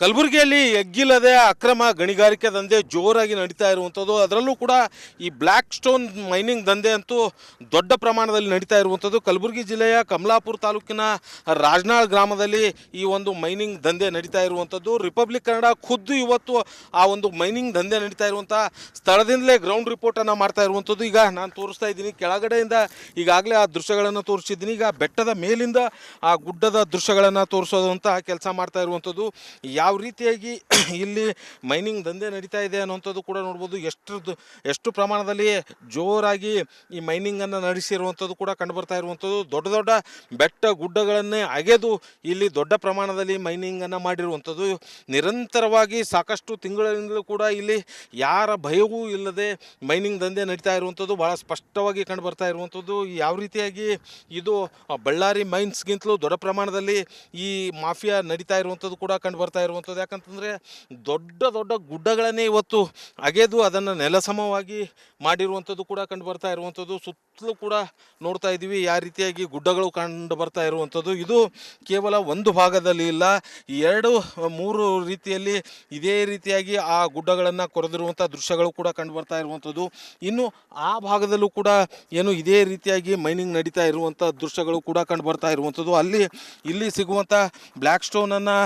ಕಲಬುರಗಿಯಲ್ಲಿ ಎಗ್ಗಿಲ್ಲದೆ ಅಕ್ರಮ ಗಣಿಗಾರಿಕೆ ದಂಧೆ ಜೋರಾಗಿ ನಡೀತಾ ಇರುವಂಥದ್ದು. ಅದರಲ್ಲೂ ಕೂಡ ಈ ಬ್ಲ್ಯಾಕ್ ಸ್ಟೋನ್ ಮೈನಿಂಗ್ ದಂಧೆ ಅಂತೂ ದೊಡ್ಡ ಪ್ರಮಾಣದಲ್ಲಿ ನಡೀತಾ ಇರುವಂಥದ್ದು. ಕಲಬುರಗಿ ಜಿಲ್ಲೆಯ ಕಮಲಾಪುರ ತಾಲೂಕಿನ ರಾಜನಾಳ್ ಗ್ರಾಮದಲ್ಲಿ ಈ ಒಂದು ಮೈನಿಂಗ್ ದಂಧೆ ನಡೀತಾ ಇರುವಂಥದ್ದು. ರಿಪಬ್ಲಿಕ್ ಕನ್ನಡ ಖುದ್ದು ಇವತ್ತು ಆ ಒಂದು ಮೈನಿಂಗ್ ದಂಧೆ ನಡೀತಾ ಇರುವಂಥ ಸ್ಥಳದಿಂದಲೇ ಗ್ರೌಂಡ್ ರಿಪೋರ್ಟನ್ನು ಮಾಡ್ತಾ ಇರುವಂಥದ್ದು. ಈಗ ನಾನು ತೋರಿಸ್ತಾ ಇದ್ದೀನಿ, ಕೆಳಗಡೆಯಿಂದ ಈಗಾಗಲೇ ಆ ದೃಶ್ಯಗಳನ್ನು ತೋರಿಸಿದ್ದೀನಿ. ಈಗ ಬೆಟ್ಟದ ಮೇಲಿಂದ ಆ ಗುಡ್ಡದ ದೃಶ್ಯಗಳನ್ನು ತೋರಿಸೋದಂಥ ಕೆಲಸ ಮಾಡ್ತಾ ಇರುವಂಥದ್ದು. ಯಾವ ರೀತಿಯಾಗಿ ಇಲ್ಲಿ ಮೈನಿಂಗ್ ದಂಧೆ ನಡೀತಾ ಇದೆ ಅನ್ನೋಂಥದ್ದು ಕೂಡ ನೋಡ್ಬೋದು. ಎಷ್ಟು ಪ್ರಮಾಣದಲ್ಲಿ ಜೋರಾಗಿ ಈ ಮೈನಿಂಗನ್ನು ನಡೆಸಿರುವಂಥದ್ದು ಕೂಡ ಕಂಡುಬರ್ತಾ ಇರುವಂಥದ್ದು. ದೊಡ್ಡ ದೊಡ್ಡ ಬೆಟ್ಟ ಗುಡ್ಡಗಳನ್ನೇ ಅಗೆದು ಇಲ್ಲಿ ದೊಡ್ಡ ಪ್ರಮಾಣದಲ್ಲಿ ಮೈನಿಂಗನ್ನು ಮಾಡಿರುವಂಥದ್ದು. ನಿರಂತರವಾಗಿ ಸಾಕಷ್ಟು ತಿಂಗಳಿಂದಲೂ ಕೂಡ ಇಲ್ಲಿ ಯಾರ ಭಯವೂ ಇಲ್ಲದೆ ಮೈನಿಂಗ್ ದಂಧೆ ನಡೀತಾ ಇರುವಂಥದ್ದು ಭಾಳ ಸ್ಪಷ್ಟವಾಗಿ ಕಂಡುಬರ್ತಾ ಇರುವಂಥದ್ದು. ಯಾವ ರೀತಿಯಾಗಿ ಇದು ಬಳ್ಳಾರಿ ಮೈನ್ಸ್ಗಿಂತಲೂ ದೊಡ್ಡ ಪ್ರಮಾಣದಲ್ಲಿ ಈ ಮಾಫಿಯಾ ನಡೀತಾ ಇರುವಂಥದ್ದು ಕೂಡ ಕಂಡುಬರ್ತಾ ಇರುವಂಥದ್ದು. ಯಾಕಂತಂದರೆ ದೊಡ್ಡ ದೊಡ್ಡ ಗುಡ್ಡಗಳನ್ನೇ ಇವತ್ತು ಅಗೆದು ಅದನ್ನು ನೆಲಸಮವಾಗಿ ಮಾಡಿರುವಂಥದ್ದು ಕೂಡ ಕಂಡು ಬರ್ತಾ ಇರುವಂಥದ್ದು. ಸುತ್ತಲೂ ಕೂಡ ನೋಡ್ತಾ ಇದ್ದೀವಿ ಯಾವ ರೀತಿಯಾಗಿ ಗುಡ್ಡಗಳು ಕಂಡು ಬರ್ತಾ ಇರುವಂಥದ್ದು. ಇದು ಕೇವಲ ಒಂದು ಭಾಗದಲ್ಲಿ ಇಲ್ಲ, 2-3 ರೀತಿಯಲ್ಲಿ ಇದೇ ರೀತಿಯಾಗಿ ಆ ಗುಡ್ಡಗಳನ್ನು ಕೊರೆದಿರುವಂಥ ದೃಶ್ಯಗಳು ಕೂಡ ಕಂಡು ಬರ್ತಾ ಇರುವಂಥದ್ದು. ಇನ್ನು ಆ ಭಾಗದಲ್ಲೂ ಕೂಡ ಏನು ಇದೇ ರೀತಿಯಾಗಿ ಮೈನಿಂಗ್ ನಡೀತಾ ಇರುವಂಥ ದೃಶ್ಯಗಳು ಕೂಡ ಕಂಡು ಬರ್ತಾ ಇರುವಂಥದ್ದು. ಇಲ್ಲಿ ಸಿಗುವಂಥ ಬ್ಲ್ಯಾಕ್ ಸ್ಟೋನನ್ನು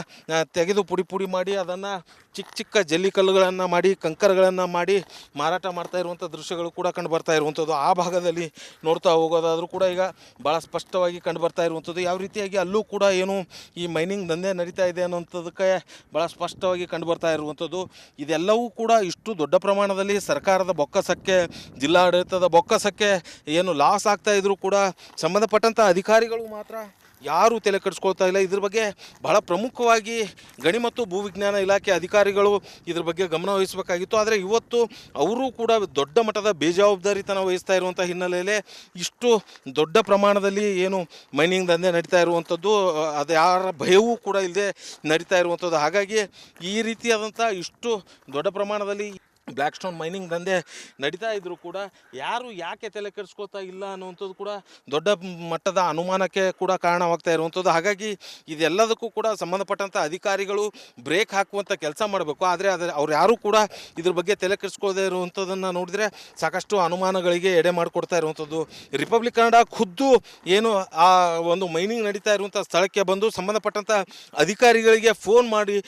ತೆಗೆದು ಪುಡಿ ಮಾಡಿ ಅದನ್ನು ಚಿಕ್ಕ ಚಿಕ್ಕ ಜಲ್ಲಿಕಲ್ಲುಗಳನ್ನು ಮಾಡಿ ಕಂಕರಗಳನ್ನು ಮಾಡಿ ಮಾರಾಟ ಮಾಡ್ತಾ ಇರುವಂಥ ದೃಶ್ಯಗಳು ಕೂಡ ಕಂಡು ಬರ್ತಾ ಇರುವಂಥದ್ದು. ಆ ಭಾಗದಲ್ಲಿ ನೋಡ್ತಾ ಹೋಗೋದಾದರೂ ಕೂಡ ಈಗ ಭಾಳ ಸ್ಪಷ್ಟವಾಗಿ ಕಂಡು ಬರ್ತಾ ಇರುವಂಥದ್ದು. ಯಾವ ರೀತಿಯಾಗಿ ಅಲ್ಲೂ ಕೂಡ ಏನು ಈ ಮೈನಿಂಗ್ ದಂಧೆ ನಡೀತಾ ಇದೆ ಅನ್ನೋಂಥದ್ದಕ್ಕೆ ಭಾಳ ಸ್ಪಷ್ಟವಾಗಿ ಕಂಡು ಬರ್ತಾ ಇರುವಂಥದ್ದು. ಇದೆಲ್ಲವೂ ಕೂಡ ಇಷ್ಟು ದೊಡ್ಡ ಪ್ರಮಾಣದಲ್ಲಿ ಸರ್ಕಾರದ ಬೊಕ್ಕಸಕ್ಕೆ, ಜಿಲ್ಲಾಡಳಿತದ ಬೊಕ್ಕಸಕ್ಕೆ ಏನು ಲಾಸ್ ಆಗ್ತಾ ಇದ್ರೂ ಕೂಡ ಸಂಬಂಧಪಟ್ಟಂಥ ಅಧಿಕಾರಿಗಳು ಮಾತ್ರ ಯಾರೂ ತಲೆ ಕೆಡಿಸ್ಕೊಳ್ತಾ ಇಲ್ಲ. ಇದ್ರ ಬಗ್ಗೆ ಬಹಳ ಪ್ರಮುಖವಾಗಿ ಗಣಿ ಮತ್ತು ಭೂವಿಜ್ಞಾನ ಇಲಾಖೆ ಅಧಿಕಾರಿಗಳು ಇದ್ರ ಬಗ್ಗೆ ಗಮನ ವಹಿಸಬೇಕಾಗಿತ್ತು. ಆದರೆ ಇವತ್ತು ಅವರು ಕೂಡ ದೊಡ್ಡ ಮಟ್ಟದ ಬೇಜವಾಬ್ದಾರಿತನ ವಹಿಸ್ತಾ ಇರುವಂಥ ಹಿನ್ನೆಲೆಯಲ್ಲಿ ಇಷ್ಟು ದೊಡ್ಡ ಪ್ರಮಾಣದಲ್ಲಿ ಏನು ಮೈನಿಂಗ್ ದಂಧೆ ನಡೀತಾ ಇರುವಂಥದ್ದು ಅದು ಯಾರ ಭಯವೂ ಕೂಡ ಇಲ್ಲದೆ ನಡೀತಾ ಇರುವಂಥದ್ದು. ಹಾಗಾಗಿ ಈ ರೀತಿಯಾದಂಥ ಇಷ್ಟು ದೊಡ್ಡ ಪ್ರಮಾಣದಲ್ಲಿ ಬ್ಲ್ಯಾಕ್ ಸ್ಟೋನ್ ಮೈನಿಂಗ್ ದಂಧೆ ನಡೀತಾ ಇದ್ದರೂ ಕೂಡ ಯಾರು ಯಾಕೆ ತಲೆ ಕೆಡಿಸ್ಕೊಳ್ತಾ ಇಲ್ಲ ಅನ್ನುವಂಥದ್ದು ಕೂಡ ದೊಡ್ಡ ಮಟ್ಟದ ಅನುಮಾನಕ್ಕೆ ಕೂಡ ಕಾರಣವಾಗ್ತಾ ಇರುವಂಥದ್ದು. ಹಾಗಾಗಿ ಇದೆಲ್ಲದಕ್ಕೂ ಕೂಡ ಸಂಬಂಧಪಟ್ಟಂಥ ಅಧಿಕಾರಿಗಳು ಬ್ರೇಕ್ ಹಾಕುವಂಥ ಕೆಲಸ ಮಾಡಬೇಕು. ಆದರೆ ಅವ್ರು ಯಾರೂ ಕೂಡ ಇದ್ರ ಬಗ್ಗೆ ತಲೆ ಕೆಡಿಸ್ಕೊಳ್ಳದೆ ಇರುವಂಥದ್ದನ್ನು ನೋಡಿದರೆ ಸಾಕಷ್ಟು ಅನುಮಾನಗಳಿಗೆ ಎಡೆ ಮಾಡಿಕೊಡ್ತಾ ಇರುವಂಥದ್ದು. ರಿಪಬ್ಲಿಕ್ ಕನ್ನಡ ಖುದ್ದು ಏನು ಆ ಒಂದು ಮೈನಿಂಗ್ ನಡೀತಾ ಇರುವಂಥ ಸ್ಥಳಕ್ಕೆ ಬಂದು ಸಂಬಂಧಪಟ್ಟಂಥ ಅಧಿಕಾರಿಗಳಿಗೆ ಫೋನ್ ಮಾಡಿ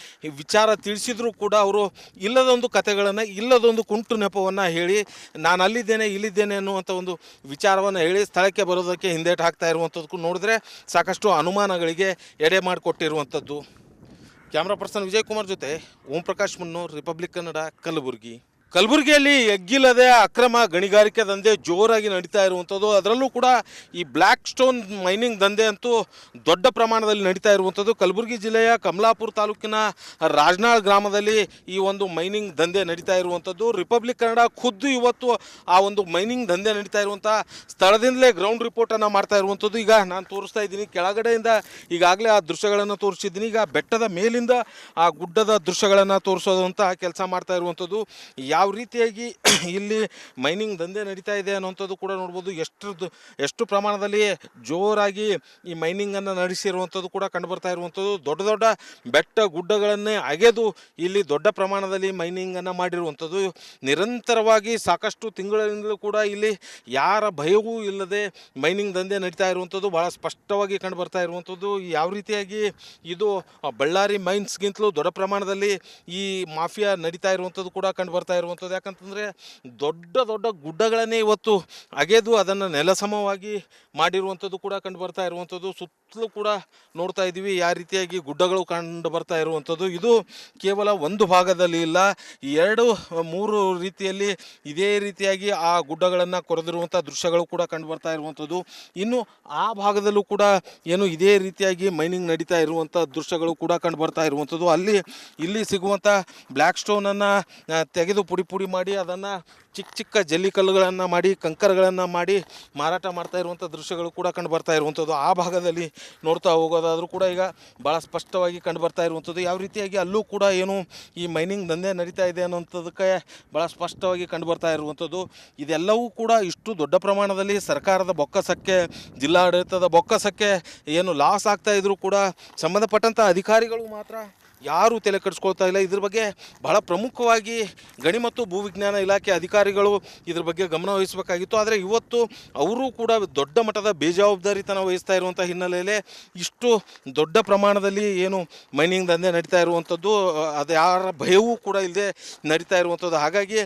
ವಿಚಾರ ತಿಳಿಸಿದರೂ ಕೂಡ ಅವರು ಇಲ್ಲದೊಂದು ಕಥೆಗಳನ್ನು ಇಲ್ಲದೊಂದು ಕುಂಟು ನೆಪವನ್ನು ಹೇಳಿ ನಾನು ಅಲ್ಲಿದ್ದೇನೆ ಇಲ್ಲಿದ್ದೇನೆ ಅನ್ನುವಂಥ ಒಂದು ವಿಚಾರವನ್ನು ಹೇಳಿ ಸ್ಥಳಕ್ಕೆ ಬರೋದಕ್ಕೆ ಹಿಂದೇಟು ಹಾಕ್ತಾ ಇರುವಂಥದ್ದಕ್ಕೂ ನೋಡಿದ್ರೆ ಸಾಕಷ್ಟು ಅನುಮಾನಗಳಿಗೆ ಎಡೆ ಮಾಡಿಕೊಟ್ಟಿರುವಂಥದ್ದು. ಕ್ಯಾಮ್ರಾ ಪರ್ಸನ್ ವಿಜಯ್ ಕುಮಾರ್ ಜೊತೆ ಓಂ ಪ್ರಕಾಶ್ ಮುನ್ನೂರ್, ರಿಪಬ್ಲಿಕ್ ಕನ್ನಡ, ಕಲಬುರಗಿ. ಕಲಬುರಗಿಯಲ್ಲಿ ಎಗ್ಗಿಲ್ಲದೆ ಅಕ್ರಮ ಗಣಿಗಾರಿಕೆ ದಂಧೆ ಜೋರಾಗಿ ನಡೀತಾ ಇರುವಂಥದ್ದು. ಅದರಲ್ಲೂ ಕೂಡ ಈ ಬ್ಲ್ಯಾಕ್ ಸ್ಟೋನ್ ಮೈನಿಂಗ್ ದಂಧೆ ಅಂತೂ ದೊಡ್ಡ ಪ್ರಮಾಣದಲ್ಲಿ ನಡೀತಾ ಇರುವಂಥದ್ದು. ಕಲಬುರಗಿ ಜಿಲ್ಲೆಯ ಕಮಲಾಪುರ ತಾಲೂಕಿನ ರಾಜನಾಳ್ ಗ್ರಾಮದಲ್ಲಿ ಈ ಒಂದು ಮೈನಿಂಗ್ ದಂಧೆ ನಡೀತಾ ಇರುವಂಥದ್ದು. ರಿಪಬ್ಲಿಕ್ ಕನ್ನಡ ಖುದ್ದು ಇವತ್ತು ಆ ಒಂದು ಮೈನಿಂಗ್ ದಂಧೆ ನಡೀತಾ ಇರುವಂಥ ಸ್ಥಳದಿಂದಲೇ ಗ್ರೌಂಡ್ ರಿಪೋರ್ಟನ್ನು ಮಾಡ್ತಾ ಇರುವಂಥದ್ದು. ಈಗ ನಾನು ತೋರಿಸ್ತಾ ಇದ್ದೀನಿ, ಕೆಳಗಡೆಯಿಂದ ಈಗಾಗಲೇ ಆ ದೃಶ್ಯಗಳನ್ನು ತೋರಿಸಿದ್ದೀನಿ. ಈಗ ಬೆಟ್ಟದ ಮೇಲಿಂದ ಆ ಗುಡ್ಡದ ದೃಶ್ಯಗಳನ್ನು ತೋರಿಸೋದಂಥ ಕೆಲಸ ಮಾಡ್ತಾ ಇರುವಂಥದ್ದು. ಯಾವ ರೀತಿಯಾಗಿ ಇಲ್ಲಿ ಮೈನಿಂಗ್ ದಂಧೆ ನಡೀತಾ ಇದೆ ಅನ್ನೋಂಥದ್ದು ಕೂಡ ನೋಡ್ಬೋದು. ಎಷ್ಟು ಪ್ರಮಾಣದಲ್ಲಿ ಜೋರಾಗಿ ಈ ಮೈನಿಂಗನ್ನು ನಡೆಸಿರುವಂಥದ್ದು ಕೂಡ ಕಂಡುಬರ್ತಾ ಇರುವಂಥದ್ದು. ದೊಡ್ಡ ದೊಡ್ಡ ಬೆಟ್ಟ ಗುಡ್ಡಗಳನ್ನೇ ಅಗೆದು ಇಲ್ಲಿ ದೊಡ್ಡ ಪ್ರಮಾಣದಲ್ಲಿ ಮೈನಿಂಗನ್ನು ಮಾಡಿರುವಂಥದ್ದು. ನಿರಂತರವಾಗಿ ಸಾಕಷ್ಟು ತಿಂಗಳಿಂದಲೂ ಕೂಡ ಇಲ್ಲಿ ಯಾರ ಭಯವೂ ಇಲ್ಲದೆ ಮೈನಿಂಗ್ ದಂಧೆ ನಡೀತಾ ಇರುವಂಥದ್ದು ಭಾಳ ಸ್ಪಷ್ಟವಾಗಿ ಕಂಡುಬರ್ತಾ ಇರುವಂಥದ್ದು. ಯಾವ ರೀತಿಯಾಗಿ ಇದು ಬಳ್ಳಾರಿ ಮೈನ್ಸ್ಗಿಂತಲೂ ದೊಡ್ಡ ಪ್ರಮಾಣದಲ್ಲಿ ಈ ಮಾಫಿಯಾ ನಡೀತಾ ಇರುವಂಥದ್ದು ಕೂಡ ಕಂಡುಬರ್ತಾ ಇರುವಂಥದ್ದು. ಯಾಕಂತಂದರೆ ದೊಡ್ಡ ದೊಡ್ಡ ಗುಡ್ಡಗಳನ್ನೇ ಇವತ್ತು ಅಗೆದು ಅದನ್ನು ನೆಲಸಮವಾಗಿ ಮಾಡಿರುವಂಥದ್ದು ಕೂಡ ಕಂಡು ಬರ್ತಾ ಇರುವಂಥದ್ದು. ಸುತ್ತಲೂ ಕೂಡ ನೋಡ್ತಾ ಇದ್ದೀವಿ ಯಾವ ರೀತಿಯಾಗಿ ಗುಡ್ಡಗಳು ಕಂಡು ಬರ್ತಾ ಇರುವಂಥದ್ದು. ಇದು ಕೇವಲ ಒಂದು ಭಾಗದಲ್ಲಿ ಇಲ್ಲ, 2-3 ರೀತಿಯಲ್ಲಿ ಇದೇ ರೀತಿಯಾಗಿ ಆ ಗುಡ್ಡಗಳನ್ನು ಕೊರೆದಿರುವಂಥ ದೃಶ್ಯಗಳು ಕೂಡ ಕಂಡು ಬರ್ತಾ ಇರುವಂಥದ್ದು. ಇನ್ನು ಆ ಭಾಗದಲ್ಲೂ ಕೂಡ ಏನು ಇದೇ ರೀತಿಯಾಗಿ ಮೈನಿಂಗ್ ನಡೀತಾ ಇರುವಂಥ ದೃಶ್ಯಗಳು ಕೂಡ ಕಂಡು ಬರ್ತಾ ಇರುವಂಥದ್ದು. ಇಲ್ಲಿ ಸಿಗುವಂಥ ಬ್ಲ್ಯಾಕ್ ಸ್ಟೋನನ್ನು ತೆಗೆದು ಪುಡಿ ಮಾಡಿ ಅದನ್ನು ಚಿಕ್ಕ ಚಿಕ್ಕ ಜಲ್ಲಿಕಲ್ಲುಗಳನ್ನು ಮಾಡಿ ಕಂಕರಗಳನ್ನು ಮಾಡಿ ಮಾರಾಟ ಮಾಡ್ತಾ ಇರುವಂಥ ದೃಶ್ಯಗಳು ಕೂಡ ಕಂಡು ಬರ್ತಾ ಇರುವಂಥದ್ದು. ಆ ಭಾಗದಲ್ಲಿ ನೋಡ್ತಾ ಹೋಗೋದಾದರೂ ಕೂಡ ಈಗ ಭಾಳ ಸ್ಪಷ್ಟವಾಗಿ ಕಂಡು ಬರ್ತಾ ಇರುವಂಥದ್ದು. ಯಾವ ರೀತಿಯಾಗಿ ಅಲ್ಲೂ ಕೂಡ ಏನು ಈ ಮೈನಿಂಗ್ ದಂಧೆ ನಡೀತಾ ಇದೆ ಅನ್ನೋಂಥದ್ದಕ್ಕೆ ಭಾಳ ಸ್ಪಷ್ಟವಾಗಿ ಕಂಡು ಬರ್ತಾ ಇರುವಂಥದ್ದು. ಇದೆಲ್ಲವೂ ಕೂಡ ಇಷ್ಟು ದೊಡ್ಡ ಪ್ರಮಾಣದಲ್ಲಿ ಸರ್ಕಾರದ ಬೊಕ್ಕಸಕ್ಕೆ, ಜಿಲ್ಲಾಡಳಿತದ ಬೊಕ್ಕಸಕ್ಕೆ ಏನು ಲಾಸ್ ಆಗ್ತಾ ಇದ್ರೂ ಕೂಡ ಸಂಬಂಧಪಟ್ಟಂಥ ಅಧಿಕಾರಿಗಳು ಮಾತ್ರ ಯಾರೂ ತಲೆ ಕೆಡಿಸ್ಕೊಳ್ತಾ ಇಲ್ಲ. ಇದ್ರ ಬಗ್ಗೆ ಬಹಳ ಪ್ರಮುಖವಾಗಿ ಗಣಿ ಮತ್ತು ಭೂವಿಜ್ಞಾನ ಇಲಾಖೆ ಅಧಿಕಾರಿಗಳು ಇದ್ರ ಬಗ್ಗೆ ಗಮನ ವಹಿಸಬೇಕಾಗಿತ್ತು. ಆದರೆ ಇವತ್ತು ಅವರೂ ಕೂಡ ದೊಡ್ಡ ಮಟ್ಟದ ಬೇಜವಾಬ್ದಾರಿತನ ವಹಿಸ್ತಾ ಇರುವಂಥ ಹಿನ್ನೆಲೆಯಲ್ಲಿ ಇಷ್ಟು ದೊಡ್ಡ ಪ್ರಮಾಣದಲ್ಲಿ ಏನು ಮೈನಿಂಗ್ ದಂಧೆ ನಡೀತಾ ಇರುವಂಥದ್ದು, ಅದು ಯಾರ ಭಯವೂ ಕೂಡ ಇಲ್ಲದೆ ನಡೀತಾ ಇರುವಂಥದ್ದು. ಹಾಗಾಗಿ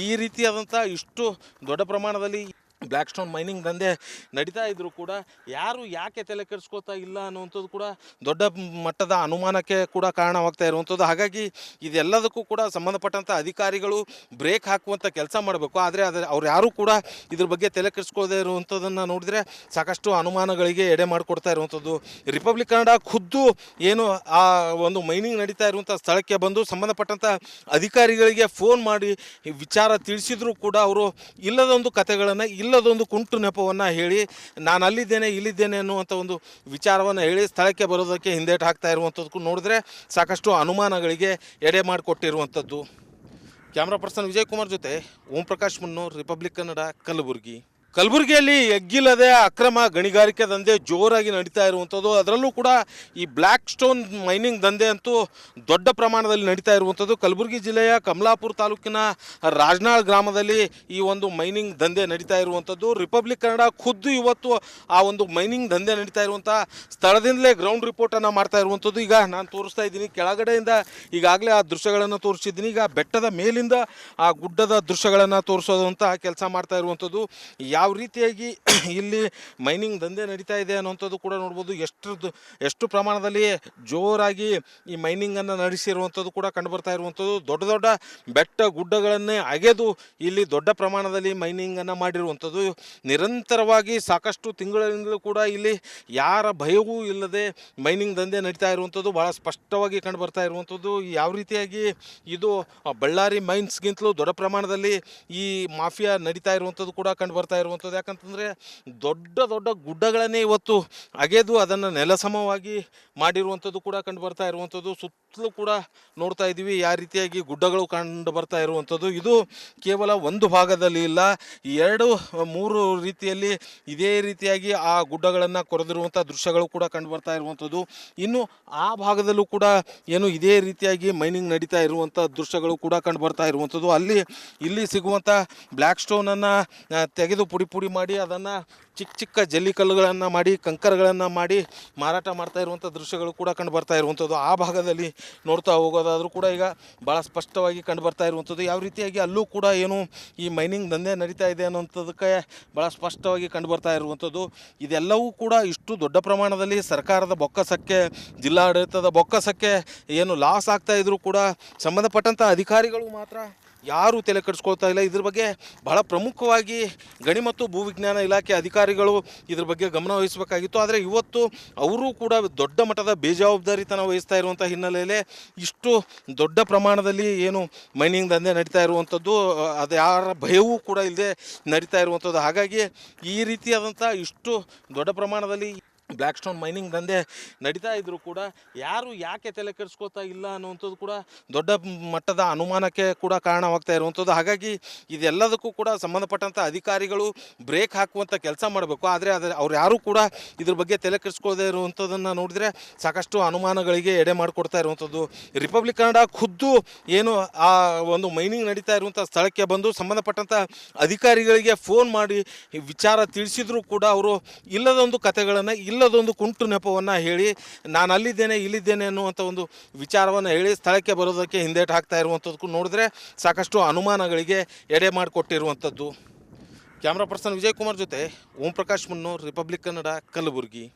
ಈ ರೀತಿಯಾದಂಥ ಇಷ್ಟು ದೊಡ್ಡ ಪ್ರಮಾಣದಲ್ಲಿ ಬ್ಲ್ಯಾಕ್ ಸ್ಟೋನ್ ಮೈನಿಂಗ್ ದಂಧೆ ನಡೀತಾ ಇದ್ದರೂ ಕೂಡ ಯಾರು ಯಾಕೆ ತಲೆ ಕೆಡಿಸ್ಕೋತಾ ಇಲ್ಲ ಅನ್ನುವಂಥದ್ದು ಕೂಡ ದೊಡ್ಡ ಮಟ್ಟದ ಅನುಮಾನಕ್ಕೆ ಕೂಡ ಕಾರಣವಾಗ್ತಾ ಇರುವಂಥದ್ದು. ಹಾಗಾಗಿ ಇದೆಲ್ಲದಕ್ಕೂ ಕೂಡ ಸಂಬಂಧಪಟ್ಟಂಥ ಅಧಿಕಾರಿಗಳು ಬ್ರೇಕ್ ಹಾಕುವಂಥ ಕೆಲಸ ಮಾಡಬೇಕು. ಆದರೆ ಅವ್ರು ಯಾರೂ ಕೂಡ ಇದ್ರ ಬಗ್ಗೆ ತಲೆ ಕೆಡಿಸ್ಕೊಳ್ಳದೆ ಇರುವಂಥದ್ದನ್ನು ನೋಡಿದರೆ ಸಾಕಷ್ಟು ಅನುಮಾನಗಳಿಗೆ ಎಡೆ ಮಾಡಿಕೊಡ್ತಾ ಇರುವಂಥದ್ದು. ರಿಪಬ್ಲಿಕ್ ಕನ್ನಡ ಖುದ್ದು ಏನು ಆ ಒಂದು ಮೈನಿಂಗ್ ನಡೀತಾ ಇರುವಂಥ ಸ್ಥಳಕ್ಕೆ ಬಂದು ಸಂಬಂಧಪಟ್ಟಂಥ ಅಧಿಕಾರಿಗಳಿಗೆ ಫೋನ್ ಮಾಡಿ ವಿಚಾರ ತಿಳಿಸಿದರೂ ಕೂಡ ಅವರು ಇಲ್ಲದೊಂದು ಕಥೆಗಳನ್ನು ಇಲ್ಲದೊಂದು ಕುಂಟು ನೆಪವನ್ನು ಹೇಳಿ ನಾನು ಅಲ್ಲಿದ್ದೇನೆ ಇಲ್ಲಿದ್ದೇನೆ ಅನ್ನುವಂಥ ಒಂದು ವಿಚಾರವನ್ನು ಹೇಳಿ ಸ್ಥಳಕ್ಕೆ ಬರೋದಕ್ಕೆ ಹಿಂದೇಟು ಹಾಕ್ತಾ ಇರುವಂಥದ್ದಕ್ಕೂ ನೋಡಿದ್ರೆ ಸಾಕಷ್ಟು ಅನುಮಾನಗಳಿಗೆ ಎಡೆ ಮಾಡಿಕೊಟ್ಟಿರುವಂಥದ್ದು. ಕ್ಯಾಮ್ರಾ ಪರ್ಸನ್ ವಿಜಯ್ ಕುಮಾರ್ ಜೊತೆ ಓಂ ಪ್ರಕಾಶ್ ಮುನ್ನೂರ್, ರಿಪಬ್ಲಿಕ್ ಕನ್ನಡ, ಕಲಬುರಗಿ. ಕಲಬುರಗಿಯಲ್ಲಿ ಎಗ್ಗಿಲ್ಲದೆ ಅಕ್ರಮ ಗಣಿಗಾರಿಕೆ ದಂಧೆ ಜೋರಾಗಿ ನಡೀತಾ ಇರುವಂಥದ್ದು. ಅದರಲ್ಲೂ ಕೂಡ ಈ ಬ್ಲ್ಯಾಕ್ ಸ್ಟೋನ್ ಮೈನಿಂಗ್ ದಂಧೆ ಅಂತೂ ದೊಡ್ಡ ಪ್ರಮಾಣದಲ್ಲಿ ನಡೀತಾ ಇರುವಂಥದ್ದು. ಕಲಬುರಗಿ ಜಿಲ್ಲೆಯ ಕಮಲಾಪುರ ತಾಲೂಕಿನ ರಾಜನಾಳ್ ಗ್ರಾಮದಲ್ಲಿ ಈ ಒಂದು ಮೈನಿಂಗ್ ದಂಧೆ ನಡೀತಾ ಇರುವಂಥದ್ದು. ರಿಪಬ್ಲಿಕ್ ಕನ್ನಡ ಖುದ್ದು ಇವತ್ತು ಆ ಒಂದು ಮೈನಿಂಗ್ ದಂಧೆ ನಡೀತಾ ಇರುವಂಥ ಸ್ಥಳದಿಂದಲೇ ಗ್ರೌಂಡ್ ರಿಪೋರ್ಟನ್ನು ಮಾಡ್ತಾ ಇರುವಂಥದ್ದು. ಈಗ ನಾನು ತೋರಿಸ್ತಾ ಇದ್ದೀನಿ, ಕೆಳಗಡೆಯಿಂದ ಈಗಾಗಲೇ ಆ ದೃಶ್ಯಗಳನ್ನು ತೋರಿಸಿದ್ದೀನಿ. ಈಗ ಬೆಟ್ಟದ ಮೇಲಿಂದ ಆ ಗುಡ್ಡದ ದೃಶ್ಯಗಳನ್ನು ತೋರಿಸೋದಂಥ ಕೆಲಸ ಮಾಡ್ತಾ ಇರುವಂಥದ್ದು. ಯಾವ ರೀತಿಯಾಗಿ ಇಲ್ಲಿ ಮೈನಿಂಗ್ ದಂಧೆ ನಡೀತಾ ಇದೆ ಅನ್ನುವಂಥದ್ದು ಕೂಡ ನೋಡ್ಬೋದು. ಎಷ್ಟು ಪ್ರಮಾಣದಲ್ಲಿ ಜೋರಾಗಿ ಈ ಮೈನಿಂಗನ್ನು ನಡೆಸಿರುವಂಥದ್ದು ಕೂಡ ಕಂಡುಬರ್ತಾ ಇರುವಂಥದ್ದು. ದೊಡ್ಡ ದೊಡ್ಡ ಬೆಟ್ಟ ಗುಡ್ಡಗಳನ್ನೇ ಅಗೆದು ಇಲ್ಲಿ ದೊಡ್ಡ ಪ್ರಮಾಣದಲ್ಲಿ ಮೈನಿಂಗನ್ನು ಮಾಡಿರುವಂಥದ್ದು. ನಿರಂತರವಾಗಿ ಸಾಕಷ್ಟು ತಿಂಗಳಿಂದಲೂ ಕೂಡ ಇಲ್ಲಿ ಯಾರ ಭಯವೂ ಇಲ್ಲದೆ ಮೈನಿಂಗ್ ದಂಧೆ ನಡೀತಾ ಇರುವಂಥದ್ದು ಭಾಳ ಸ್ಪಷ್ಟವಾಗಿ ಕಂಡುಬರ್ತಾ ಇರುವಂಥದ್ದು. ಯಾವ ರೀತಿಯಾಗಿ ಇದು ಬಳ್ಳಾರಿ ಮೈನ್ಸ್ಗಿಂತಲೂ ದೊಡ್ಡ ಪ್ರಮಾಣದಲ್ಲಿ ಈ ಮಾಫಿಯಾ ನಡೀತಾ ಇರುವಂಥದ್ದು ಕೂಡ ಕಂಡುಬರ್ತಾ ಇರುವಂಥದ್ದು. ಯಾಕಂತಂದರೆ ದೊಡ್ಡ ದೊಡ್ಡ ಗುಡ್ಡಗಳನ್ನೇ ಇವತ್ತು ಅಗೆದು ಅದನ್ನು ನೆಲಸಮವಾಗಿ ಮಾಡಿರುವಂಥದ್ದು ಕೂಡ ಕಂಡು ಬರ್ತಾ ಇರುವಂಥದ್ದು. ಸುತ್ತಲೂ ಕೂಡ ನೋಡ್ತಾ ಇದ್ದೀವಿ ಯಾವ ರೀತಿಯಾಗಿ ಗುಡ್ಡಗಳು ಕಂಡು ಬರ್ತಾ ಇರುವಂಥದ್ದು. ಇದು ಕೇವಲ ಒಂದು ಭಾಗದಲ್ಲಿ ಇಲ್ಲ, 2-3 ರೀತಿಯಲ್ಲಿ ಇದೇ ರೀತಿಯಾಗಿ ಆ ಗುಡ್ಡಗಳನ್ನು ಕೊರೆದಿರುವಂಥ ದೃಶ್ಯಗಳು ಕೂಡ ಕಂಡು ಬರ್ತಾ ಇರುವಂಥದ್ದು. ಇನ್ನು ಆ ಭಾಗದಲ್ಲೂ ಕೂಡ ಏನು ಇದೇ ರೀತಿಯಾಗಿ ಮೈನಿಂಗ್ ನಡೀತಾ ಇರುವಂಥ ದೃಶ್ಯಗಳು ಕೂಡ ಕಂಡು ಬರ್ತಾ ಇರುವಂಥದ್ದು. ಇಲ್ಲಿ ಸಿಗುವಂಥ ಬ್ಲ್ಯಾಕ್ ಸ್ಟೋನನ್ನು ತೆಗೆದು ಪುಡಿ ಮಾಡಿ ಅದನ್ನು ಚಿಕ್ಕ ಚಿಕ್ಕ ಜಲ್ಲಿಕಲ್ಲುಗಳನ್ನು ಮಾಡಿ ಕಂಕರಗಳನ್ನು ಮಾಡಿ ಮಾರಾಟ ಮಾಡ್ತಾ ಇರುವಂಥ ದೃಶ್ಯಗಳು ಕೂಡ ಕಂಡು ಬರ್ತಾ ಇರುವಂಥದ್ದು. ಆ ಭಾಗದಲ್ಲಿ ನೋಡ್ತಾ ಹೋಗೋದಾದರೂ ಕೂಡ ಈಗ ಭಾಳ ಸ್ಪಷ್ಟವಾಗಿ ಕಂಡು ಬರ್ತಾ ಇರುವಂಥದ್ದು. ಯಾವ ರೀತಿಯಾಗಿ ಅಲ್ಲೂ ಕೂಡ ಏನು ಈ ಮೈನಿಂಗ್ ದಂಧೆ ನಡೀತಾ ಇದೆ ಅನ್ನೋಂಥದ್ದಕ್ಕೆ ಭಾಳ ಸ್ಪಷ್ಟವಾಗಿ ಕಂಡು ಬರ್ತಾ ಇರುವಂಥದ್ದು. ಇದೆಲ್ಲವೂ ಕೂಡ ಇಷ್ಟು ದೊಡ್ಡ ಪ್ರಮಾಣದಲ್ಲಿ ಸರ್ಕಾರದ ಬೊಕ್ಕಸಕ್ಕೆ, ಜಿಲ್ಲಾಡಳಿತದ ಬೊಕ್ಕಸಕ್ಕೆ ಏನು ಲಾಸ್ ಆಗ್ತಾ ಇದ್ರೂ ಕೂಡ ಸಂಬಂಧಪಟ್ಟಂಥ ಅಧಿಕಾರಿಗಳು ಮಾತ್ರ ಯಾರೂ ತಲೆ ಕೆಡಿಸ್ಕೊಳ್ತಾ ಇಲ್ಲ. ಇದ್ರ ಬಗ್ಗೆ ಬಹಳ ಪ್ರಮುಖವಾಗಿ ಗಣಿ ಮತ್ತು ಭೂವಿಜ್ಞಾನ ಇಲಾಖೆ ಅಧಿಕಾರಿಗಳು ಇದ್ರ ಬಗ್ಗೆ ಗಮನ ವಹಿಸಬೇಕಾಗಿತ್ತು. ಆದರೆ ಇವತ್ತು ಅವರೂ ಕೂಡ ದೊಡ್ಡ ಮಟ್ಟದ ಬೇಜವಾಬ್ದಾರಿತನ ವಹಿಸ್ತಾ ಇರುವಂಥ ಹಿನ್ನೆಲೆಯಲ್ಲಿ ಇಷ್ಟು ದೊಡ್ಡ ಪ್ರಮಾಣದಲ್ಲಿ ಏನು ಮೈನಿಂಗ್ ದಂಧೆ ನಡೀತಾ ಇರುವಂಥದ್ದು, ಅದು ಯಾರ ಭಯವೂ ಕೂಡ ಇಲ್ಲದೆ ನಡೀತಾ ಇರುವಂಥದ್ದು. ಹಾಗಾಗಿ ಈ ರೀತಿಯಾದಂಥ ಇಷ್ಟು ದೊಡ್ಡ ಪ್ರಮಾಣದಲ್ಲಿ ಬ್ಲ್ಯಾಕ್ ಸ್ಟೋನ್ ಮೈನಿಂಗ್ ದಂಧೆ ನಡೀತಾ ಇದ್ದರೂ ಕೂಡ ಯಾರು ಯಾಕೆ ತಲೆ ಕೆಡಿಸ್ಕೋತಾ ಇಲ್ಲ ಅನ್ನುವಂಥದ್ದು ಕೂಡ ದೊಡ್ಡ ಮಟ್ಟದ ಅನುಮಾನಕ್ಕೆ ಕೂಡ ಕಾರಣವಾಗ್ತಾ ಇರುವಂಥದ್ದು. ಹಾಗಾಗಿ ಇದೆಲ್ಲದಕ್ಕೂ ಕೂಡ ಸಂಬಂಧಪಟ್ಟಂಥ ಅಧಿಕಾರಿಗಳು ಬ್ರೇಕ್ ಹಾಕುವಂಥ ಕೆಲಸ ಮಾಡಬೇಕು. ಆದರೆ ಅವ್ರು ಯಾರೂ ಕೂಡ ಇದ್ರ ಬಗ್ಗೆ ತಲೆ ಕೆಡಿಸ್ಕೊಳ್ಳದೆ ಇರುವಂಥದ್ದನ್ನು ನೋಡಿದರೆ ಸಾಕಷ್ಟು ಅನುಮಾನಗಳಿಗೆ ಎಡೆ ಮಾಡಿಕೊಡ್ತಾ ಇರುವಂಥದ್ದು. ರಿಪಬ್ಲಿಕ್ ಕನ್ನಡ ಖುದ್ದು ಏನು ಆ ಒಂದು ಮೈನಿಂಗ್ ನಡೀತಾ ಇರುವಂಥ ಸ್ಥಳಕ್ಕೆ ಬಂದು ಸಂಬಂಧಪಟ್ಟಂಥ ಅಧಿಕಾರಿಗಳಿಗೆ ಫೋನ್ ಮಾಡಿ ವಿಚಾರ ತಿಳಿಸಿದರೂ ಕೂಡ ಅವರು ಇಲ್ಲದೊಂದು ಕಥೆಗಳನ್ನು ಇಲ್ಲದೊಂದು ಕುಂಟು ನೆಪವನ್ನು ಹೇಳಿ ನಾನು ಅಲ್ಲಿದ್ದೇನೆ ಇಲ್ಲಿದ್ದೇನೆ ಅನ್ನುವಂಥ ಒಂದು ವಿಚಾರವನ್ನು ಹೇಳಿ ಸ್ಥಳಕ್ಕೆ ಬರೋದಕ್ಕೆ ಹಿಂದೇಟು ಹಾಕ್ತಾ ಇರುವಂಥದ್ದಕ್ಕೂ ನೋಡಿದ್ರೆ ಸಾಕಷ್ಟು ಅನುಮಾನಗಳಿಗೆ ಎಡೆ ಮಾಡಿಕೊಟ್ಟಿರುವಂಥದ್ದು. ಕ್ಯಾಮ್ರಾ ಪರ್ಸನ್ ವಿಜಯ್ ಕುಮಾರ್ ಜೊತೆ ಓಂ ಪ್ರಕಾಶ್ ಮುನ್ನೂರ್, ರಿಪಬ್ಲಿಕ್ ಕನ್ನಡ, ಕಲಬುರಗಿ.